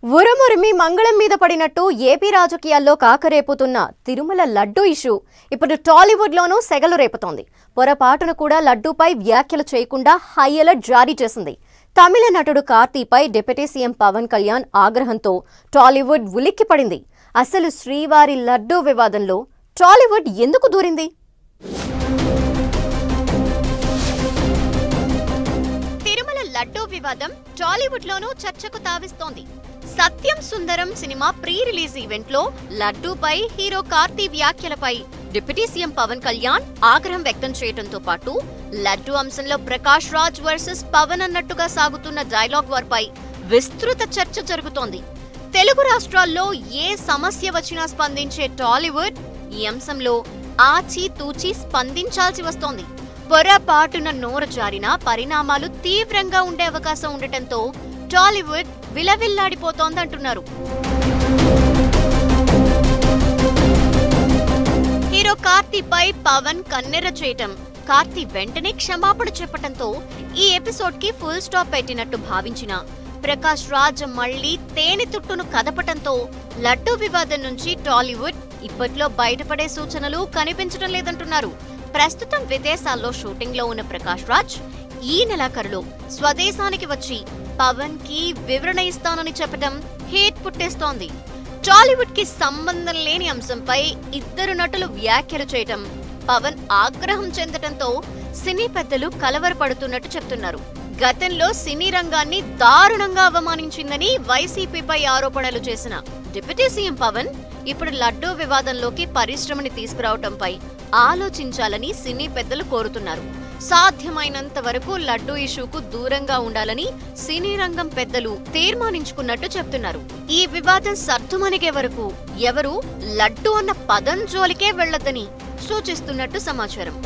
ఉరుమురిమి మంగళం మీద పడినట్టు ఏపీ రాజకీయాల్లో కాకరేపుతున్న తిరుమల లడ్డు ఇష్యూ ఇప్పుడు టాలీవుడ్లోనూ సెగలు రేపుతోంది. పొరపాటును కూడా లడ్డూపై వ్యాఖ్యలు చేయకుండా హై అలర్ట్ జారీ చేసింది. తమిళ నటుడు కార్తీపై డిప్యూటీ సీఎం పవన్ కళ్యాణ్ ఆగ్రహంతో టాలీవుడ్ ఉలిక్కిపడింది. అసలు శ్రీవారి లడ్డూ వివాదంలో టాలీవుడ్ ఎందుకు దూరింది? తిరుమల లడ్డూ వివాదం టాలీవుడ్ లోనూ చర్చకు తావిస్తోంది. సత్యం సుందరం సినిమా ప్రీ రిలీజ్ ఈవెంట్ లో లడ్డూపై హీరో కార్తీ వ్యాఖ్యలపై డిప్యూటీ సీఎం పవన్ కళ్యాణ్ ఆగ్రహం వ్యక్తం చేయడంతో పాటు లడ్డూ అంశంలో ప్రకాష్ రాజ్ వర్సెస్ పవన్ అన్నట్టుగా సాగుతున్న డైలాగ్ వార్ పై విస్తృత చర్చ జరుగుతోంది. తెలుగు రాష్ట్రాల్లో ఏ సమస్య వచ్చినా స్పందించే టాలీవుడ్ ఈ అంశంలో ఆచి తూచి స్పందించాల్సి వస్తోంది. పొరపాటున నోరు జారిన పరిణామాలు తీవ్రంగా ఉండే అవకాశం ఉండటంతో టాలీవుడ్ విలవిల్లాడిపోతోందంటున్నారు. హీరో కార్తీపై పవన్ కన్నెర్ర చేయటం, కార్తీ వెంటనే క్షమాపణ చెప్పటంతో ఈ ఎపిసోడ్ కి ఫుల్ స్టాప్ పెట్టినట్టు భావించిన ప్రకాష్ రాజ్ మళ్లీ తేనె తుట్టును కదపటంతో లడ్డూ వివాదం నుంచి టాలీవుడ్ ఇప్పట్లో బయటపడే సూచనలు కనిపించడం లేదంటున్నారు. ప్రస్తుతం విదేశాల్లో షూటింగ్ లో ఉన్న ప్రకాష్ రాజ్ ఈ నెలాఖరులో స్వదేశానికి వచ్చి పవన్ కి వివరణ ఇస్తానని చెప్పడం హేట్ పుట్టేస్తోంది. టాలీవుడ్ కి సంబంధం లేని అంశంపై ఇద్దరు నటులు వ్యాఖ్యలు చేయటం, పవన్ ఆగ్రహం చెందటంతో సినీ పెద్దలు కలవరపడుతున్నట్టు చెప్తున్నారు. గతంలో సినీ రంగాన్ని దారుణంగా అవమానించిందని వైసీపీపై ఆరోపణలు చేసిన డిప్యూటీ సీఎం పవన్ ఇప్పుడు లడ్డూ వివాదంలోకి పరిశ్రమని తీసుకురావటంపై ఆలోచించాలని సినీ పెద్దలు కోరుతున్నారు. సాధ్యమైనంత వరకు లడ్డూ ఇష్యూకు దూరంగా ఉండాలని సినీ రంగం పెద్దలు తీర్మానించుకున్నట్టు చెప్తున్నారు. ఈ వివాదం సర్దుమణిగే వరకు ఎవరు లడ్డూ అన్న పదం జోలికే వెళ్లొద్దని సూచిస్తున్నట్టు సమాచారం.